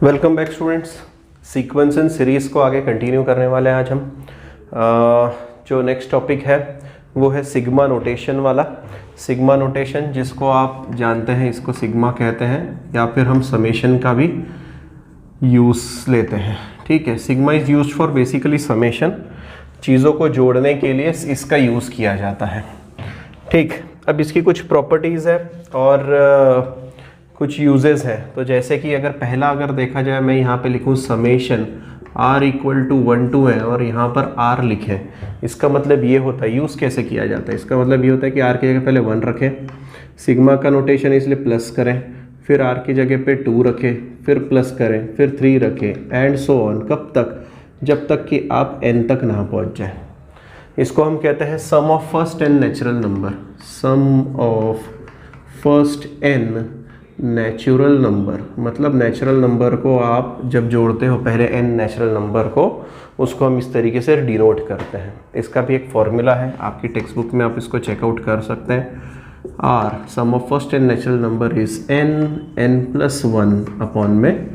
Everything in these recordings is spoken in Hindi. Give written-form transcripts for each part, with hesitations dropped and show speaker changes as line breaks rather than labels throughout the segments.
Welcome back students. Sequence and series को आगे कंटिन्यू करने वाले हैं आज हम। जो नेक्स्ट टॉपिक है वो है सिग्मा नोटेशन वाला। सिग्मा नोटेशन जिसको आप जानते हैं, इसको सिग्मा कहते हैं या फिर हम समेशन का भी यूज़ लेते हैं। ठीक है, sigma is used for basically summation, चीज़ों को जोड़ने के लिए इसका यूज़ किया जाता है। ठीक, अब इसकी कुछ प्रॉपर्टीज़ है और कुछ यूजेस हैं। तो जैसे कि अगर देखा जाए, मैं यहाँ पे लिखूँ summation r equal to 1 to n और यहाँ पर r लिखें, इसका मतलब ये होता है, यूज़ कैसे किया जाता है, इसका मतलब ये होता है कि r की जगह पहले 1 रखें, सिग्मा का नोटेशन इसलिए प्लस करें, फिर r की जगह पे 2 रखें, फिर प्लस करें, फिर 3 रखें एंड सो ऑन। कब तक? जब तक कि आप n तक ना पहुँच जाए। इसको हम कहते हैं sum of first n natural number. Sum of first n natural number, मतलब नेचुरल नंबर को आप जब जोड़ते हो पहले n नेचुरल नंबर को, उसको हम इस तरीके से डिनोट करते हैं। इसका भी एक फॉर्मूला है, आपकी टेक्स्ट बुक में आप इसको चेकआउट कर सकते हैं। r sum of first n natural number is n plus 1 upon में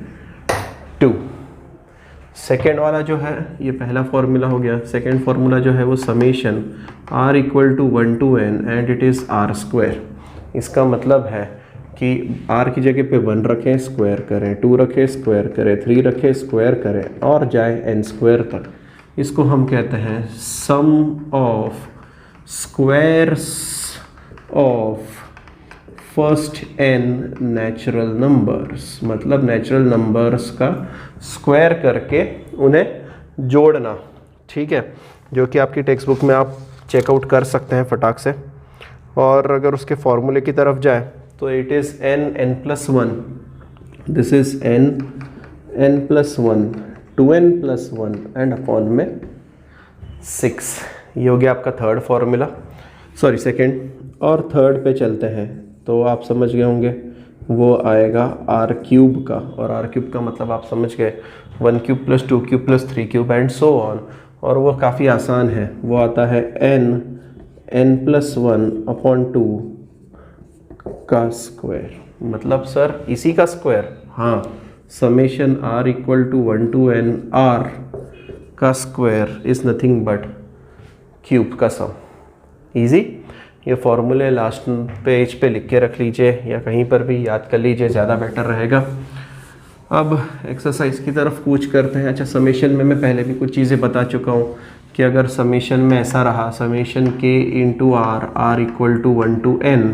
2। सेकेंड वाला जो है, ये पहला फॉर्मूला हो गया। सेकेंड फॉर्मूला जो है वो summation r equal to 1 to n and it is r square. इसका मतलब है कि r की जगह पे 1 रखें, स्क्वायर करें, 2 रखें, स्क्वायर करें, 3 रखें, स्क्वायर करें और जाए n स्क्वायर तक। इसको हम कहते हैं sum of squares of first n natural numbers, मतलब नेचुरल नंबर्स का स्क्वायर करके उन्हें जोड़ना। ठीक है, जो कि आपकी टेक्स्ट बुक में आप चेकआउट कर सकते हैं फटाक से। और अगर उसके फॉर्मूले की तरफ जाए तो it is n plus 1, this is n plus 1, 2n plus 1 and upon में 6। ये हो गया आपका थर्ड फॉर्मूला, सॉरी सेकंड। और थर्ड पे चलते हैं तो आप समझ गए होंगे, वो आएगा r क्यूब का। और r क्यूब का मतलब आप समझ गए, 1 cube plus 2 cube plus 3 cube and so on. और वो काफ़ी आसान है, वो आता है n प्लस 1 अपॉन 2 का स्क्वायर। मतलब सर इसी का स्क्वायर? हाँ, summation r equal to 1 to n r का square is nothing but cube का सम। इजी। ये फॉर्मूले लास्ट पेज पे लिख के रख लीजिए या कहीं पर भी याद कर लीजिए, ज़्यादा बेटर रहेगा। अब एक्सरसाइज की तरफ कूच करते हैं। अच्छा, समेशन में मैं पहले भी कुछ चीज़ें बता चुका हूँ कि अगर समेशन में ऐसा रहा, summation k into r equal to 1 to n,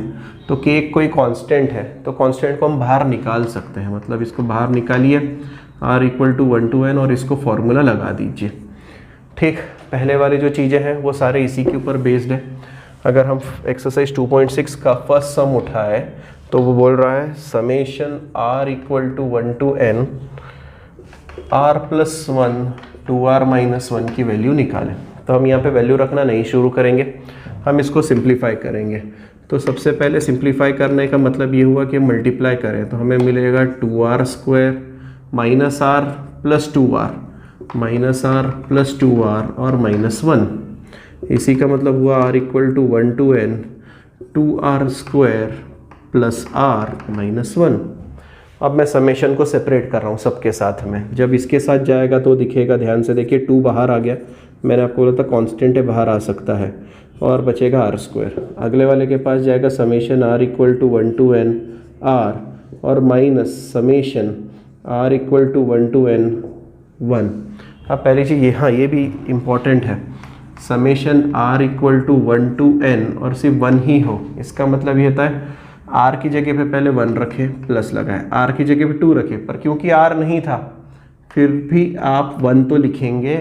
तो k एक कोई कांस्टेंट है, तो कांस्टेंट को हम बाहर निकाल सकते हैं। मतलब इसको बाहर निकालिए, r equal to 1 to n और इसको फॉर्मूला लगा दीजिए। ठीक, पहले वाली जो चीज़ें हैं वो सारे इसी के ऊपर बेस्ड है। अगर हम एक्सरसाइज 2.6 का फर्स्ट सम उठाए तो वो बोल रहा है summation r equal to 1 to n r plus 1 2r minus 1 की वैल्यू निकालें। तो हम यहाँ पे वैल्यू रखना नहीं शुरू करेंगे, हम इसको सिंप्लीफाई करेंगे। तो सबसे पहले सिंप्लीफाई करने का मतलब ये हुआ कि मल्टीप्लाई करें तो हमें मिलेगा 2r square minus r plus 2r minus r plus 2r और माइनस 1। इसी का मतलब हुआ r equal to 1 to n 2r square plus r minus 1। अब मैं समेशन को सेपरेट कर रहा हूँ सबके साथ में। जब इसके साथ जाएगा तो दिखेगा, ध्यान से देखिए, 2 बाहर आ गया, मैंने आपको बोला था कांस्टेंट है, बाहर आ सकता है, और बचेगा r स्क्वायर। अगले वाले के पास जाएगा summation r equal to 1 to n r और minus summation r equal to 1 to n 1। अब पहली चीज़ ये, हाँ ये भी इम्पॉर्टेंट है, summation r equal to 1 to n और सिर्फ 1 ही हो, इसका मतलब ये होता है r की जगह पे पहले 1 रखें, प्लस लगाएं, r की जगह पे 2 रखें, पर क्योंकि r नहीं था फिर भी आप 1 तो लिखेंगे।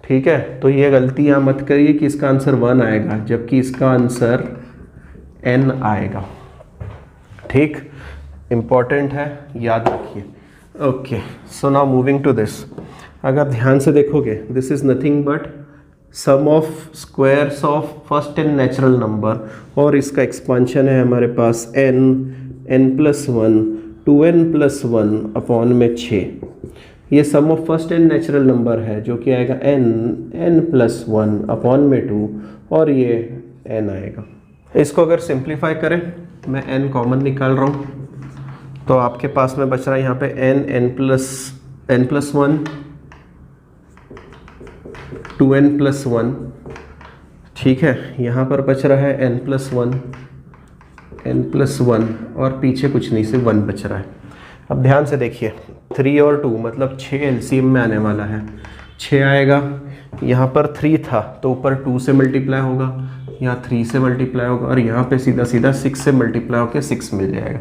ठीक है, तो ये गलती यहाँ मत करिए कि इसका आंसर 1 आएगा जबकि इसका आंसर n आएगा। ठीक, इम्पॉर्टेंट है, याद रखिए। Okay, so now moving to this. अगर ध्यान से देखोगे, this is nothing but sum of squares of first n natural number, और इसका एक्सपांशन है हमारे पास n plus 1 2n plus 1 upon में 6। ये sum of first n natural number है जो कि आएगा n प्लस 1 अपॉन में 2 और ये n आएगा। इसको अगर सिंप्लीफाई करें, मैं n कॉमन निकाल रहा हूँ तो आपके पास में बच रहा है यहाँ पे n प्लस 1 2n+1, ठीक है। यहाँ पर बच रहा है n+1 और पीछे कुछ नहीं, सिर्फ 1 बच रहा है। अब ध्यान से देखिए, 3 और 2 मतलब 6 एलसीएम में आने वाला है। 6 आएगा, यहाँ पर 3 था तो ऊपर 2 से मल्टीप्लाई होगा, यहाँ 3 से मल्टीप्लाई होगा और यहाँ पे सीधा सीधा 6 से मल्टीप्लाई होकर 6 मिल जाएगा।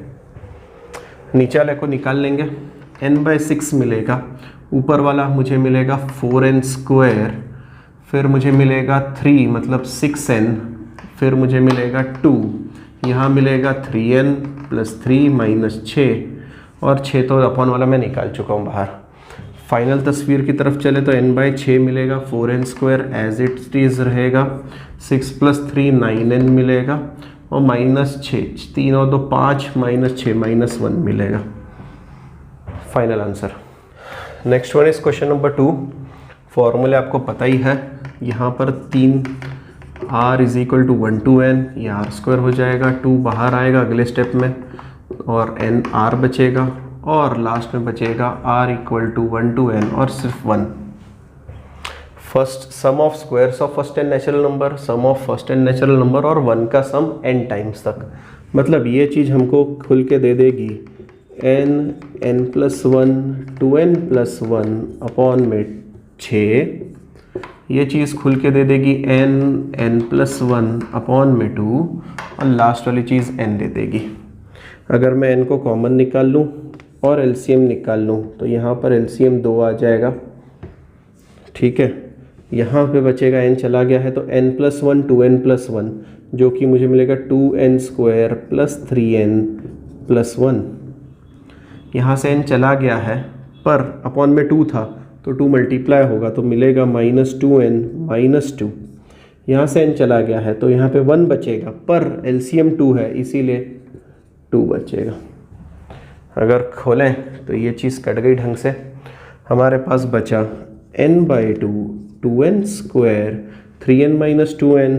नीचे वाले को निकाल लेंगे, n/6 मिलेगा, ऊपर वाला मुझे मिलेगा 4n², फिर मुझे मिलेगा 3 मतलब 6n, फिर मुझे मिलेगा 2, यहाँ मिलेगा 3n + 3 - 6 और 6 तो अपॉन वाला मैं निकाल चुका हूँ बाहर। फाइनल तस्वीर की तरफ चले तो n/6 मिलेगा, 4n² एज इट इज़ रहेगा, 6 + 3 9n मिलेगा और -6, 3 और 2 5 -6 -1 मिलेगा। Final answer. Next one is question number 2। फॉर्मूले आपको पता ही है, यहाँ पर 3r = 1 to n, ये r² हो जाएगा, 2 बाहर आएगा अगले स्टेप में और nr बचेगा और लास्ट में बचेगा r = 1 to n और सिर्फ 1। First sum of squares of first n natural number, sum of first n natural number और 1 का सम n टाइम्स तक। मतलब ये चीज़ हमको खुल के दे देगी n+1 2n+1 अपॉन में 6, ये चीज़ खुल के दे देगी n+1 अपॉन में 2 और लास्ट वाली चीज़ n दे देगी। अगर मैं n को कॉमन निकाल लूँ और एलसीएम निकाल लूँ तो यहाँ पर एलसीएम 2 आ जाएगा, ठीक है। यहाँ पे बचेगा n चला गया है तो n+1 2n+1 जो कि मुझे मिलेगा 2n² + 3n+1। यहाँ से n चला गया है पर अपॉन में 2 था तो 2 मल्टीप्लाई होगा तो मिलेगा -2n -2। यहाँ से n चला गया है तो यहाँ पे 1 बचेगा पर एलसीएम 2 है इसीलिए 2 बचेगा। अगर खोलें तो ये चीज़ कट गई ढंग से, हमारे पास बचा n/2 2n², 3n - 2n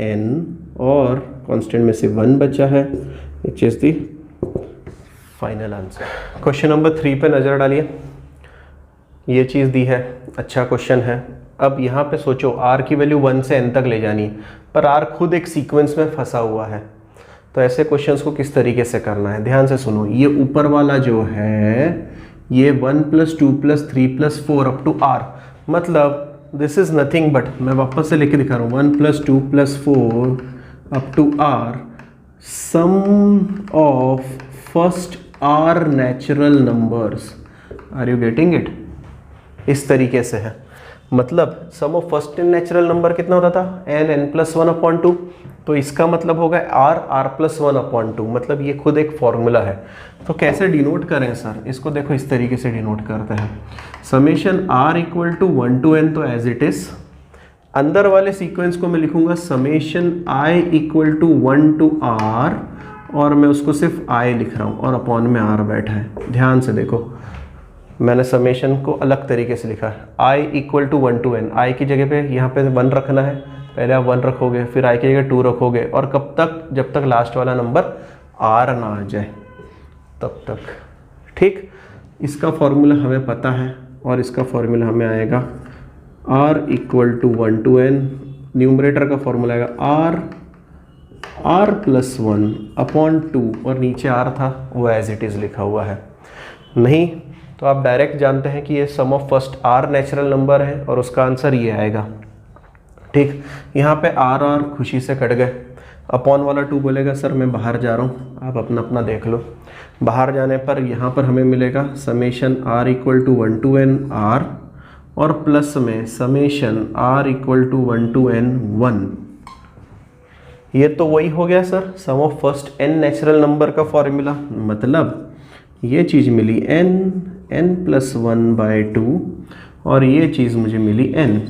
n और कांस्टेंट में से 1 बचा है, which is the final answer. Question number 3 पे नज़र डालिए, ये चीज़ दी है, अच्छा क्वेश्चन है। अब यहाँ पे सोचो r की वैल्यू 1 से n तक ले जानी है पर r खुद एक सीक्वेंस में फंसा हुआ है, तो ऐसे क्वेश्चंस को किस तरीके से करना है ध्यान से सुनो। ये ऊपर वाला जो है ये 1 + 2 + 3 + 4 अप टू r, मतलब दिस इज़ नथिंग बट, मैं वापस से लेके दिखा रहा हूँ, 1 + 2 + 4 up to r, sum of first r natural numbers. Are you getting it? इस तरीके से है, मतलब sum of first natural number कितना होता था n+1/2, तो इसका मतलब होगा r+1/2, मतलब ये खुद एक फॉर्मूला है। तो कैसे डिनोट करें सर इसको? देखो इस तरीके से डिनोट करते हैं, समेशन r = 1 to n तो एज इट इज, अंदर वाले सीक्वेंस को मैं लिखूंगा समेशन i = 1 to r और मैं उसको सिर्फ i लिख रहा हूँ और अपॉन में r बैठा है। ध्यान से देखो मैंने समेशन को अलग तरीके से लिखा है, i = 1 to n, i की जगह पे यहाँ पे 1 रखना है, पहले आप 1 रखोगे फिर i की जगह 2 रखोगे और कब तक? जब तक लास्ट वाला नंबर r ना आ जाए तब तक, ठीक। इसका फॉर्मूला हमें पता है और इसका फॉर्मूला हमें आएगा r = 1 to n, न्यूमरेटर का फॉर्मूला आएगा r+1/2 और नीचे r था वो एज इट इज़ लिखा हुआ है। नहीं तो आप डायरेक्ट जानते हैं कि ये sum of first r natural number है और उसका आंसर ये आएगा, ठीक। यहाँ पे r खुशी से कट गए, अपॉन वाला 2 बोलेगा सर मैं बाहर जा रहा हूँ, आप अपना अपना देख लो। बाहर जाने पर यहाँ पर हमें मिलेगा summation r = 1 to n r और प्लस में समेशन r = 1 to n 1। ये तो वही हो गया sir sum of first n natural number का फॉर्मूला, मतलब ये चीज़ मिली n+1/2 और ये चीज़ मुझे मिली n।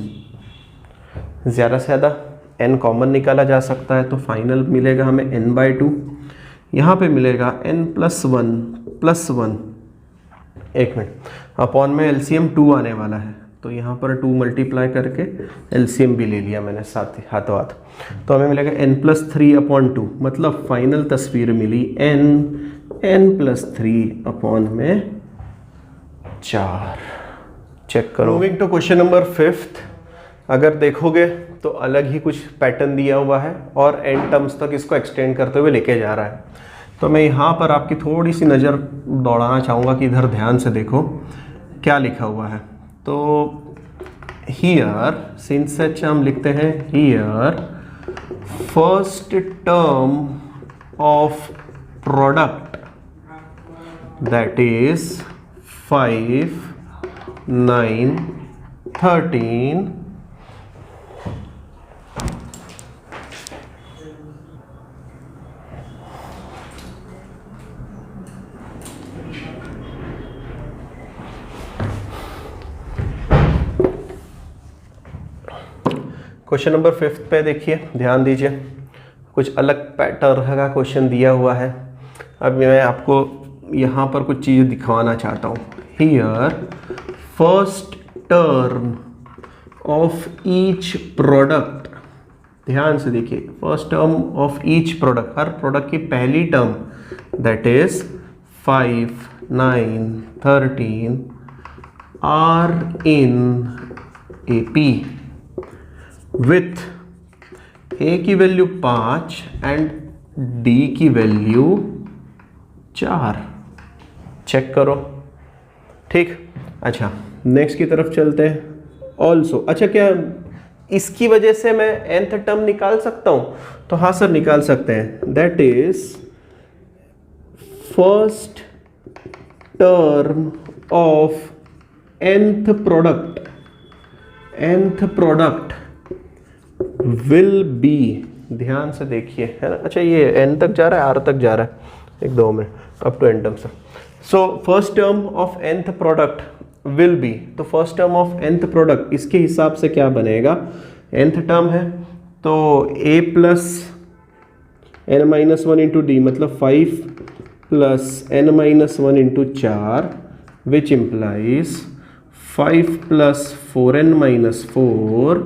ज़्यादा से ज़्यादा n कॉमन निकाला जा सकता है तो फाइनल मिलेगा हमें n/2, यहाँ पे मिलेगा n+1 एक मिनट अपॉन में एलसीएम 2 आने वाला है तो यहाँ पर 2 मल्टीप्लाई करके एलसीएम भी ले लिया मैंने साथ ही हाथों हाथ, तो हमें मिलेगा n+3/2, मतलब फाइनल तस्वीर मिली n n+3 में 4। चेक करो। Moving to question number 5। अगर देखोगे तो अलग ही कुछ पैटर्न दिया हुआ है और एन टर्म्स तक इसको एक्सटेंड करते हुए लेके जा रहा है। तो मैं यहाँ पर आपकी थोड़ी सी नज़र दौड़ाना चाहूँगा कि इधर ध्यान से देखो क्या लिखा हुआ है। तो हियर सिंस सच हम लिखते हैं here first term of product that is 5, 9, 13 question number 5 पे देखिए, ध्यान दीजिए, कुछ अलग पैटर्न का क्वेश्चन दिया हुआ है। अब मैं आपको यहाँ पर कुछ चीज़ दिखवाना चाहता हूँ। Here first term of each product, ध्यान से देखिए, first term of each product, हर प्रोडक्ट की पहली term that is 5, 9, 13 are in AP with A की वैल्यू 5 एंड D की वैल्यू 4। चेक करो, ठीक। अच्छा, नेक्स्ट की तरफ चलते हैं। ऑल्सो, अच्छा क्या इसकी वजह से मैं nth टर्म निकाल सकता हूं? तो हाँ सर, निकाल सकते हैं। That is first term of nth product will B, ध्यान से देखिए, है ना। अच्छा, ये n तक जा रहा है, r तक जा रहा है, एक दो minute, up to n term से। So first term of nth product will be, तो first term of nth product इसके हिसाब से क्या बनेगा? nth टर्म है तो a plus n-1 into D, मतलब 5 plus n-1 into 4, which implies 5 plus 4n-4,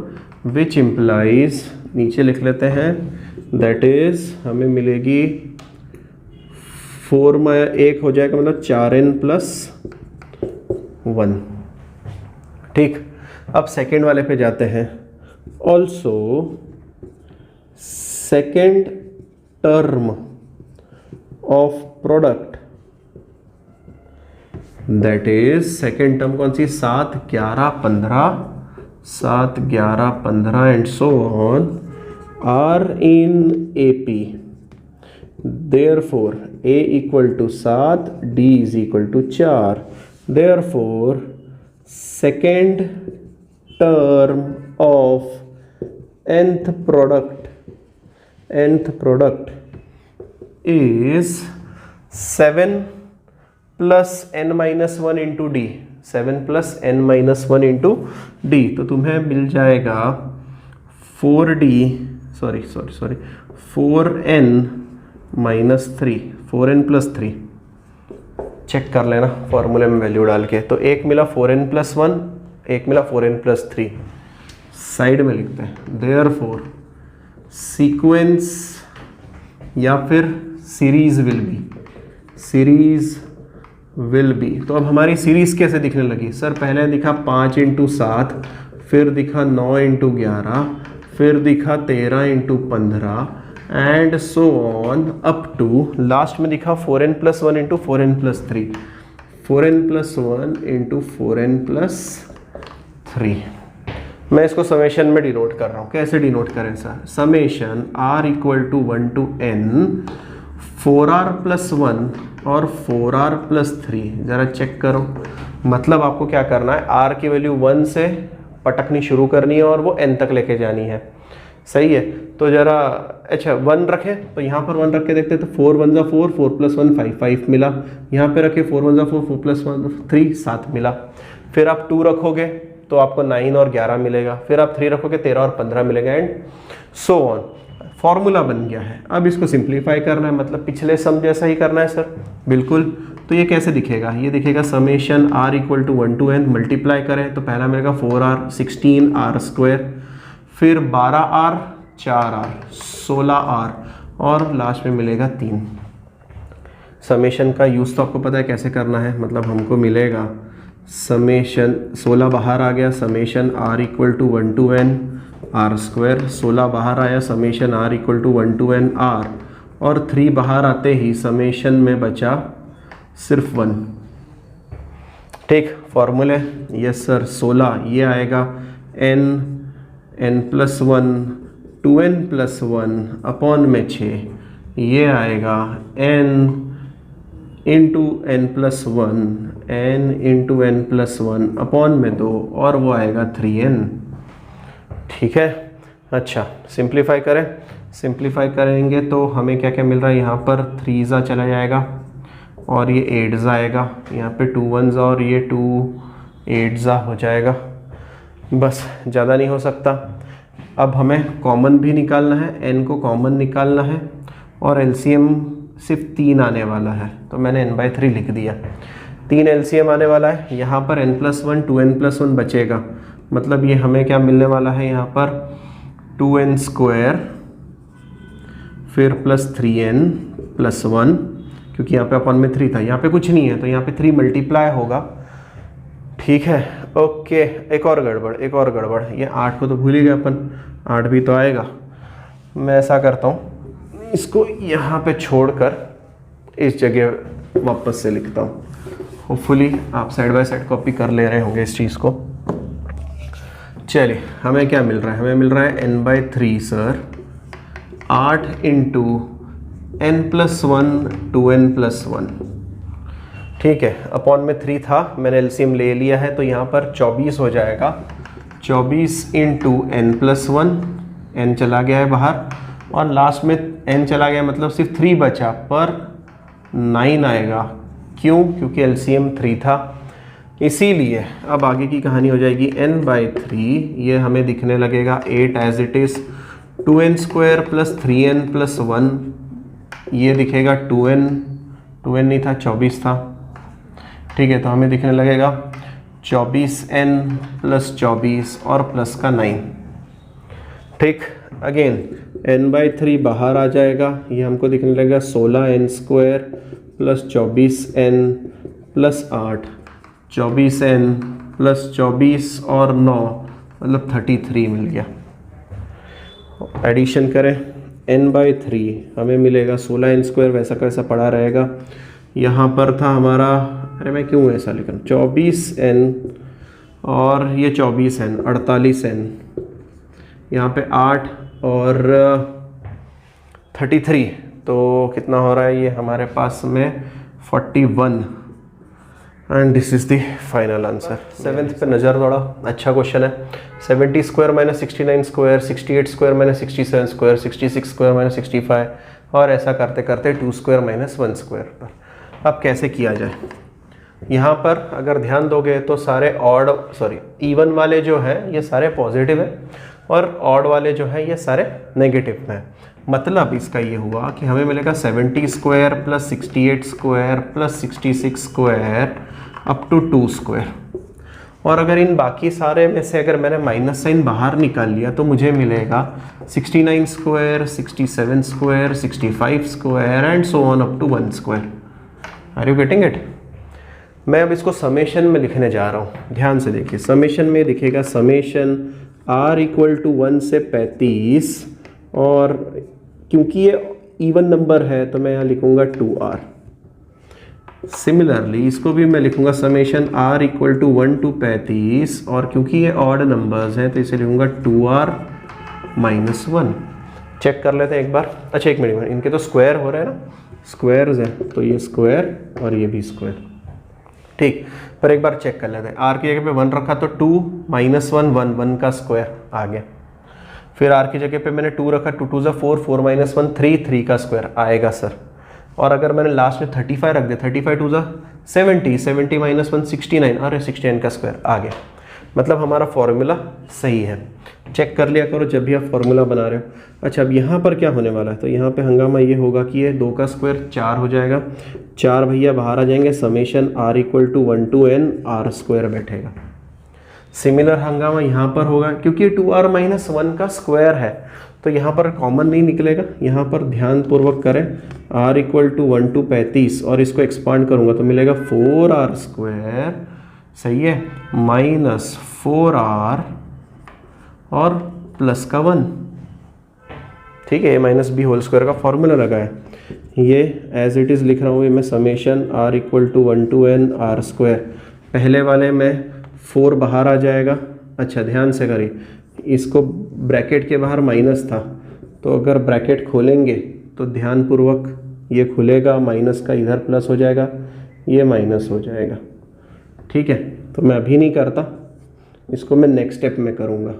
which implies, नीचे लिख लेते हैं, दैट इज हमें मिलेगी 4 में 1 हो जाएगा, मतलब 4n+1। ठीक, अब सेकेंड वाले पे जाते हैं। Also second term of product that is, second term कौन सी? 7, 11, 15, 7, 11, 15 and so on are in AP। Therefore A equal to 7, D is equal to 4. Therefore second term of nth product is 7 plus n-1 into D, 7 plus n-1 into D, तो तुम्हें मिल जाएगा 4n plus 3। चेक कर लेना फॉर्मूले में वैल्यू डाल के। तो एक मिला 4n+1, एक मिला 4n+3, साइड में लिखते हैं। देयरफॉर सीक्वेंस या फिर सीरीज विल बी। तो अब हमारी सीरीज कैसे दिखने लगी? सर पहले दिखा 5 × 7, फिर दिखा 9 × 11, फिर दिखा 13 × 15 and so on up to last में दिखा 4n+1 × 4n+3, 4n+1 × 4n+3। मैं इसको समेशन में डिनोट कर रहा हूँ। कैसे डिनोट करें sir? Summation r = 1 to n 4r+1 और 4r+3। ज़रा चेक करो, मतलब आपको क्या करना है, r की वैल्यू 1 से पटकनी शुरू करनी है और वो n तक लेके जानी है। सही है, तो ज़रा अच्छा 1 रखें, तो यहाँ पर 1 रख के देखते हैं। तो 4 1 = 4, 4 + 1 5, 5 मिला। यहाँ पे रखे 4 1 = 4, 4 + 1 3, 7 मिला। फिर आप 2 रखोगे तो आपको 9 और 11 मिलेगा। फिर आप 3 रखोगे 13 और 15 मिलेगा एंड सो ऑन। फॉर्मूला बन गया है। अब इसको सिंप्लीफाई करना है, मतलब पिछले सम जैसा ही करना है सर। बिल्कुल। तो ये कैसे दिखेगा? ये दिखेगा summation r = 1 to n, multiply करें तो पहला मिलेगा 4r 16r², फिर 12r 4r 16r और लास्ट में मिलेगा 3। समेशन का यूज़ तो आपको पता है कैसे करना है, मतलब हमको मिलेगा समेशन 16 बाहर आ गया, summation r equal to 1 to n r square, 16 बाहर आया, summation r equal to 1 to n r, और 3 बाहर आते ही समेशन में बचा सिर्फ 1। ठीक, फॉर्मूले, यस सर, 16 ये आएगा n plus 1 2n plus 1 upon में 6, ये आएगा n into n plus 1 n into n plus 1 upon में 2, और वो आएगा 3n। ठीक है, अच्छा सिंप्लीफाई करें, सिंप्लीफाई करेंगे तो हमें क्या क्या मिल रहा है, यहाँ पर 3 चला जाएगा और ये 8 आएगा, यहाँ पे 2 1 और ये 2 8 हो जाएगा, बस ज़्यादा नहीं हो सकता। अब हमें कॉमन भी निकालना है, n को कॉमन निकालना है, और एलसीएम सिर्फ 3 आने वाला है, तो मैंने n/3 लिख दिया। 3 एलसीएम आने वाला है, यहाँ पर n प्लस 1 2n प्लस 1 बचेगा, मतलब ये हमें क्या मिलने वाला है, यहाँ पर 2n स्क्वायर फिर प्लस 3n प्लस 1, क्योंकि यहाँ पे अपन में 3 था, यहाँ पे कुछ नहीं है तो यहाँ पे 3 मल्टीप्लाई होगा। ठीक है, ओके, एक और गड़बड़, ये 8 को तो भूल ही गए अपन, 8 भी तो आएगा। मैं ऐसा करता हूँ, इसको यहाँ पे छोड़कर इस जगह वापस से लिखता हूँ। होपफुली आप साइड बाय साइड कॉपी कर ले रहे होंगे इस चीज़ को। चलिए, हमें क्या मिल रहा है, हमें मिल रहा है n/3 sir, 8 into n plus 1 2n plus 1। ठीक है, अपॉन में 3 था, मैंने एलसीएम ले लिया है, तो यहाँ पर 24 हो जाएगा, 24 इंटू n प्लस 1, n चला गया है बाहर, और लास्ट में n चला गया, मतलब सिर्फ 3 बचा, पर 9 आएगा। क्यों? क्योंकि एलसीएम 3 था, इसीलिए अब आगे की कहानी हो जाएगी n/3, ये हमें दिखने लगेगा 8 as it is, 2n square plus 3n plus 1, ये दिखेगा 2n नहीं था, 24 था। ठीक है, तो हमें दिखने लगेगा 24n प्लस 24 और प्लस का 9। ठीक, अगेन n/3 बाहर आ जाएगा, ये हमको दिखने लगेगा 16n square plus 24n plus 8, 24n plus 24 और 9 मतलब 33 मिल गया। एडिशन करें, n/3 हमें मिलेगा 16n स्क्वायर, वैसा कैसा पड़ा रहेगा, यहाँ पर था हमारा, अरे मैं क्यों ऐसा लिख रहा हूँ, 24n और ये 24n 48n, यहाँ पे 8 और 33, तो कितना हो रहा है ये हमारे पास में 41, and this is the final answer. 7th पे नज़र दौड़ा, अच्छा क्वेश्चन है। 70 square minus 69 square, 68 square minus 67 square, 66 square minus 65, और ऐसा करते करते 2 स्क्वायर माइनस 1 स्क्वायर पर। अब कैसे किया जाए, यहाँ पर अगर ध्यान दोगे तो सारे इवन वाले जो है ये सारे पॉजिटिव है, और ऑड वाले जो है ये सारे नेगेटिव हैं। मतलब इसका ये हुआ कि हमें मिलेगा 70 square plus 68 square plus 66 square up to 2 square, और अगर इन बाकी सारे में से अगर मैंने माइनस साइन बाहर निकाल लिया तो मुझे मिलेगा 69 square, 67 square, 65 square and so on up to 1 square. Are you getting it? मैं अब इसको समेशन में लिखने जा रहा हूँ, ध्यान से देखिए। समेशन में दिखेगा समेशन r इक्वल टू 1 से 35, और क्योंकि ये इवन नंबर है तो मैं यहाँ लिखूँगा 2r। सिमिलरली इसको भी मैं लिखूँगा summation r equal to 1 to 35, और क्योंकि ये ऑड नंबर्स हैं तो इसे लिखूँगा 2r माइनस 1। चेक कर लेते हैं एक बार। अच्छा एक मिनट, इनके तो स्क्वायर हो रहे हैं ना, स्क्वायर्स हैं, तो ये स्क्वायर और ये भी स्क्वायर। ठीक, पर एक बार चेक कर लेते हैं। r की जगह पे 1 रखा तो 2 माइनस 1 1 का स्क्वायर आ गया। फिर r की जगह पे मैंने 2 रखा, 2 2 4 4 माइनस 1 3 का स्क्वायर आएगा सर। और अगर मैंने लास्ट में 35 रख दिया, 35 2 70 70 माइनस 1 69, अरे 69 का स्क्वायर आ गया। मतलब हमारा फॉर्मूला सही है। चेक कर लिया करो जब भी आप फॉर्मूला बना रहे हो। अच्छा अब यहाँ पर क्या होने वाला है, तो यहाँ पे हंगामा ये होगा कि ये 2 का स्क्वायर 4 हो जाएगा, 4 भैया बाहर आ जाएंगे, summation r equal to 1 to n r square बैठेगा। सिमिलर हंगामा यहाँ पर होगा, क्योंकि 2r माइनस 1 का स्क्वायर है तो यहाँ पर कॉमन नहीं निकलेगा, यहाँ पर ध्यानपूर्वक करें, r इक्वल टू 1 to 35 और इसको एक्सपांड करूँगा तो मिलेगा 4r², सही है, माइनस 4r और प्लस का 1, ठीक है। ए माइनस बी होल स्क्वायर का फॉर्मूला लगा है, ये एज इट इज़ लिख रहा हूँ, ये मैं summation r equal to 1 to n r², पहले वाले में 4 बाहर आ जाएगा। अच्छा ध्यान से करिए, इसको ब्रैकेट के बाहर माइनस था, तो अगर ब्रैकेट खोलेंगे तो ध्यानपूर्वक ये खुलेगा, माइनस का इधर प्लस हो जाएगा, ये माइनस हो जाएगा, ठीक है। तो मैं अभी नहीं करता, इसको मैं नेक्स्ट स्टेप में करूँगा,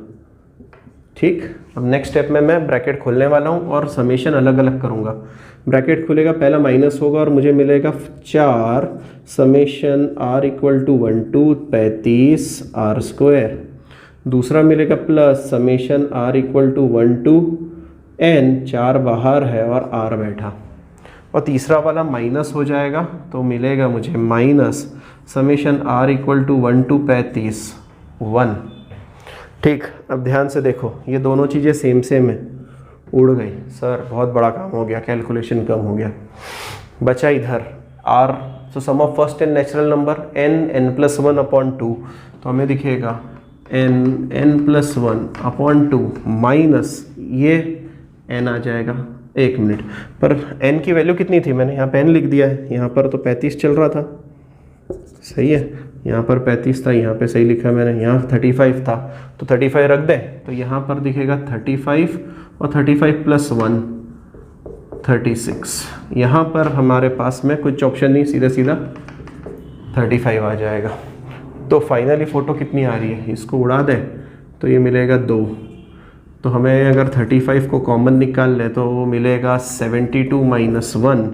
ठीक। अब नेक्स्ट स्टेप में मैं ब्रैकेट खोलने वाला हूँ और समेशन अलग अलग करूँगा। ब्रैकेट खुलेगा, पहला माइनस होगा और मुझे मिलेगा 4 summation r equal to 1 to 35 r², दूसरा मिलेगा plus summation r equal to 1 to n, 4 बाहर है और r बैठा, और तीसरा वाला माइनस हो जाएगा तो मिलेगा मुझे minus summation r equal to 1 to 35 1, ठीक। अब ध्यान से देखो, ये दोनों चीज़ें सेम सेम है, उड़ गई सर, बहुत बड़ा काम हो गया, कैलकुलेशन कम हो गया, बचा इधर r, तो sum of first n natural number n+1/2, तो हमें दिखेगा n+1/2 माइनस ये n आ जाएगा, एक मिनट, पर n की वैल्यू कितनी थी, मैंने यहाँ पे n लिख दिया है, यहाँ पर तो 35 चल रहा था, सही है, यहाँ पर 35 था, यहाँ पे सही लिखा मैंने, यहाँ 35 था, तो 35 रख दें, तो यहाँ पर दिखेगा 35 और 35 + 1 36, यहाँ पर हमारे पास में कुछ ऑप्शन नहीं, सीधा सीधा 35 आ जाएगा। तो फाइनली फ़ोटो कितनी आ रही है, इसको उड़ा दें तो ये मिलेगा 2, तो हमें अगर 35 को कॉमन निकाल लें तो वो मिलेगा 72 - 1,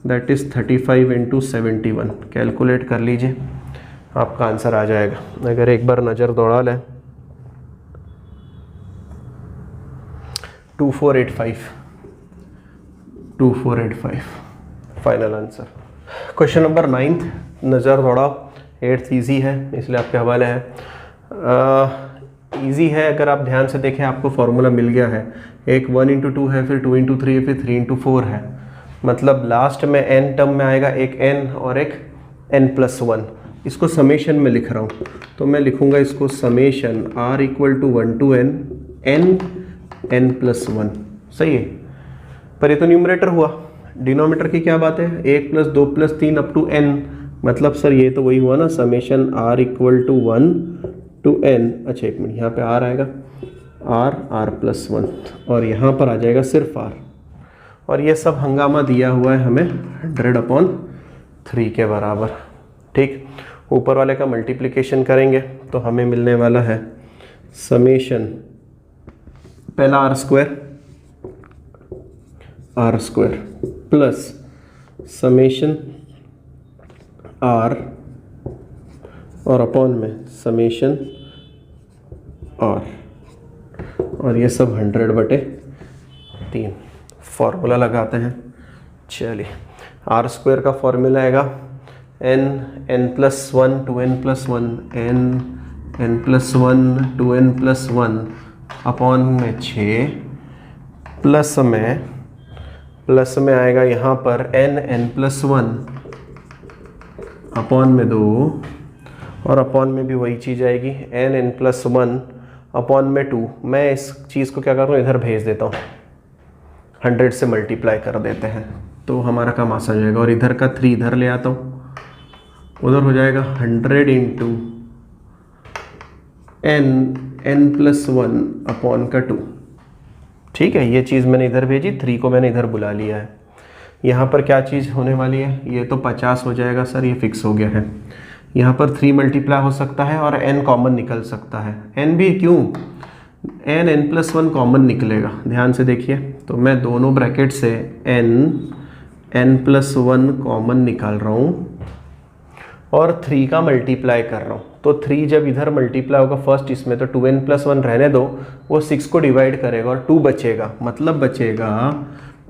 दैट इज़ 35 × 71, कैलकुलेट कर लीजिए, आपका आंसर आ जाएगा। अगर एक बार नज़र दौड़ा लें, 2485 फाइनल आंसर। क्वेश्चन नंबर 9, नज़र दौड़ाओ, 8th ईजी है इसलिए आपके हवाले है। ईजी है, अगर आप ध्यान से देखें आपको फॉर्मूला मिल गया है, एक 1 × 2 है, फिर 2 × 3 है, फिर 3 × 4 है, मतलब लास्ट में n टर्म में आएगा एक n और एक n+1, इसको समेशन में लिख रहा हूँ, तो मैं लिखूँगा इसको summation r equal to 1 to n n+1, सही है। पर ये तो न्यूमरेटर हुआ, डिनोमिनेटर की क्या बात है, 1 + 2 + 3 अप टू n, मतलब सर ये तो वही हुआ ना, summation r equal to 1 to n, अच्छा एक मिनट, यहाँ पे r आएगा, r+1 और यहाँ पर आ जाएगा सिर्फ r, और ये सब हंगामा दिया हुआ है हमें 100/3 के बराबर, ठीक। ऊपर वाले का मल्टीप्लिकेशन करेंगे तो हमें मिलने वाला है समेशन, पहला r² प्लस समेशन r और अपॉन में समेशन r, और ये सब 100/3, फॉर्मूला लगाते हैं। चलिए, r² का फॉर्मूला आएगा n+1 to n+1 n+1 to n+1 upon में 6, प्लस में आएगा यहाँ पर n+1 अपॉन में 2, और अपॉन में भी वही चीज़ आएगी n+1 अपॉन में 2। मैं इस चीज़ को क्या कर रहा हूँ, इधर भेज देता हूँ, 100 से मल्टीप्लाई कर देते हैं तो हमारा काम आसान हो जाएगा, और इधर का 3 इधर ले आता हूँ, उधर हो जाएगा 100 × n+1 अपॉन का 2, ठीक है। ये चीज़ मैंने इधर भेजी, 3 को मैंने इधर बुला लिया है। यहाँ पर क्या चीज़ होने वाली है, ये तो 50 हो जाएगा सर, ये फिक्स हो गया है। यहाँ पर 3 मल्टीप्लाई हो सकता है और n कॉमन निकल सकता है, n भी क्यों, n+1 कॉमन निकलेगा, ध्यान से देखिए। तो मैं दोनों ब्रैकेट से n+1 कॉमन निकाल रहा हूँ और 3 का मल्टीप्लाई कर रहा हूँ, तो 3 जब इधर मल्टीप्लाई होगा फर्स्ट इसमें, तो 2n+1 रहने दो, वो 6 को डिवाइड करेगा और 2 बचेगा, मतलब बचेगा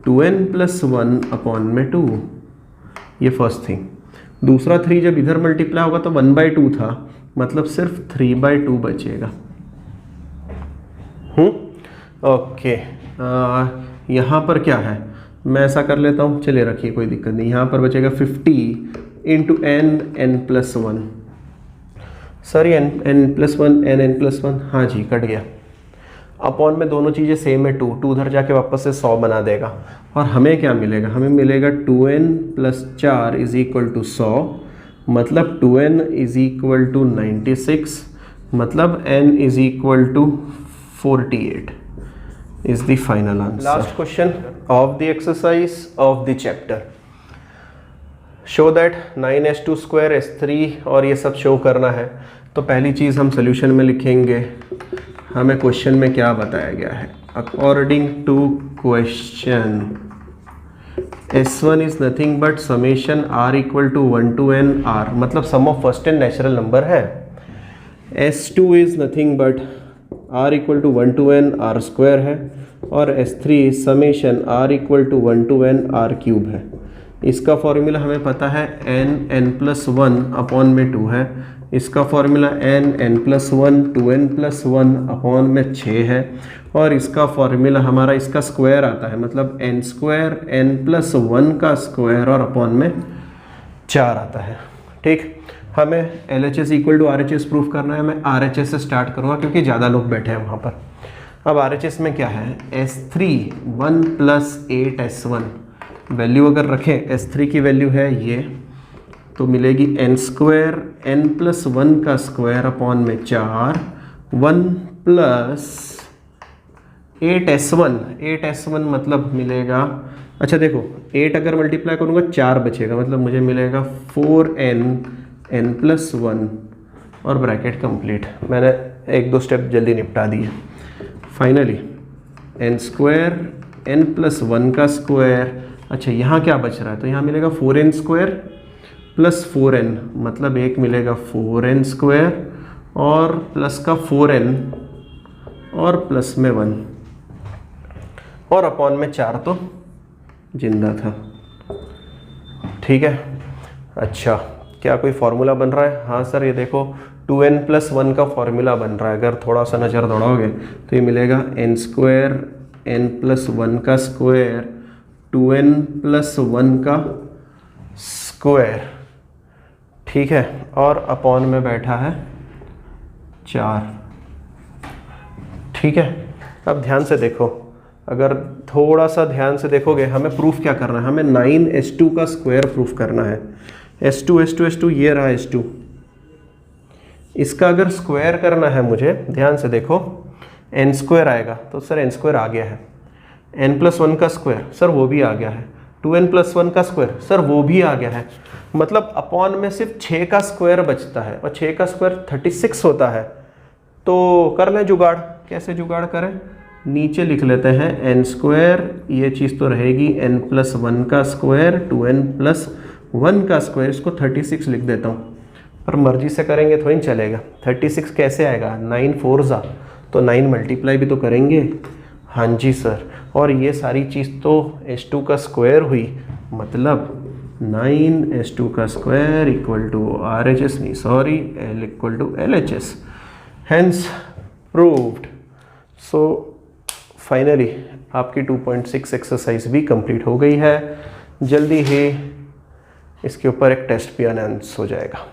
2n+1 अपॉन में 2, ये फर्स्ट थिंग। दूसरा 3 जब इधर मल्टीप्लाई होगा तो 1/2 था, मतलब सिर्फ 3/2 बचेगा। ओके, यहाँ पर क्या है, मैं ऐसा कर लेता हूँ, चलिए रखिए कोई दिक्कत नहीं। यहाँ पर बचेगा 50 इंटू n+1। सर ये n+1 n+1, हाँ जी कट गया। अपॉन में दोनों चीज़ें सेम है, 2 उधर जाके वापस से 100 बना देगा। और हमें क्या मिलेगा, हमें मिलेगा 2n+4 इज इक्वल टू 100, मतलब 2n इज इक्वल टू 96, मतलब n is equal to 48 is the final answer. Last question of the exercise of the chapter. Show that 9s2² s3 और ये सब शो करना है। तो पहली चीज़ हम सोल्यूशन में लिखेंगे, हमें क्वेश्चन में क्या बताया गया है। According to question S1 is nothing but summation r equal to 1 to n r, मतलब sum of first n natural number है। S2 is nothing but r equal to 1 to n r² है, और S3 summation r equal to 1 to n r³ है। इसका फॉर्मूला हमें पता है n+1 अपॉन में 2 है। इसका फॉर्मूला n+1 2n+1 अपॉन में 6 है, और इसका फॉर्मूला हमारा इसका स्क्वायर आता है, मतलब n² n+1 का स्क्वायर और अपॉन में 4 आता है। ठीक, हमें LHS equal to RHS proof करना है। मैं RHS से स्टार्ट करूँगा क्योंकि ज़्यादा लोग बैठे हैं वहाँ पर। अब RHS में क्या है, S3 1 + 8s1 वैल्यू अगर रखें, S3 की वैल्यू है ये, तो मिलेगी n² n+1 का स्क्वायर अपॉन में 4 1 + 8s1 मतलब मिलेगा, अच्छा देखो 8 अगर मल्टीप्लाई करूँगा 4 बचेगा, मतलब मुझे मिलेगा 4n n+1 और ब्रैकेट कंप्लीट। मैंने 1-2 स्टेप जल्दी निपटा दिए। फाइनली n² n+1 का स्क्वायर, अच्छा यहाँ क्या बच रहा है, तो यहाँ मिलेगा 4n² + 4n, मतलब एक मिलेगा 4n² और प्लस का 4n और प्लस में 1 और अपॉन में 4 तो जिंदा था। ठीक है, अच्छा क्या कोई फार्मूला बन रहा है? हाँ सर, ये देखो 2n+1 का फार्मूला बन रहा है। अगर थोड़ा सा नज़र दौड़ाओगे तो ये मिलेगा n² n+1 का स्क्वायर 2n+1 का स्क्वायर, ठीक है, और अपॉन में बैठा है 4। ठीक है, अब ध्यान से देखो, अगर थोड़ा सा ध्यान से देखोगे, हमें प्रूफ क्या करना है, हमें 9s2 का स्क्वायर प्रूफ करना है। s2 ये रहा s2, इसका अगर स्क्वायर करना है मुझे, ध्यान से देखो, n² आएगा, तो सर n² आ गया है। n+1 का स्क्वायर, सर वो भी आ गया है। 2n+1 का स्क्वायर, सर वो भी आ गया है। मतलब अपॉन में सिर्फ 6 का स्क्वायर बचता है, और 6 का स्क्वायर 36 होता है। तो कर लें जुगाड़, कैसे जुगाड़ करें, नीचे लिख लेते हैं n², ये चीज़ तो रहेगी n+1 का स्क्वायर 2n+1 का स्क्वायर, इसको 36 लिख देता हूँ, पर मर्जी से करेंगे तो ही चलेगा। 36 कैसे आएगा, 9 4 तो 9 मल्टीप्लाई भी तो करेंगे। हाँ जी सर, और ये सारी चीज़ तो s2 का स्क्वायर हुई, मतलब 9s2 का स्क्वायर इक्वल टू RHS, नहीं sorry, L equal to LHS, hence proved. So finally आपकी 2.6 एक्सरसाइज भी कंप्लीट हो गई है। जल्दी ही इसके ऊपर एक टेस्ट भी अनाउंस हो जाएगा।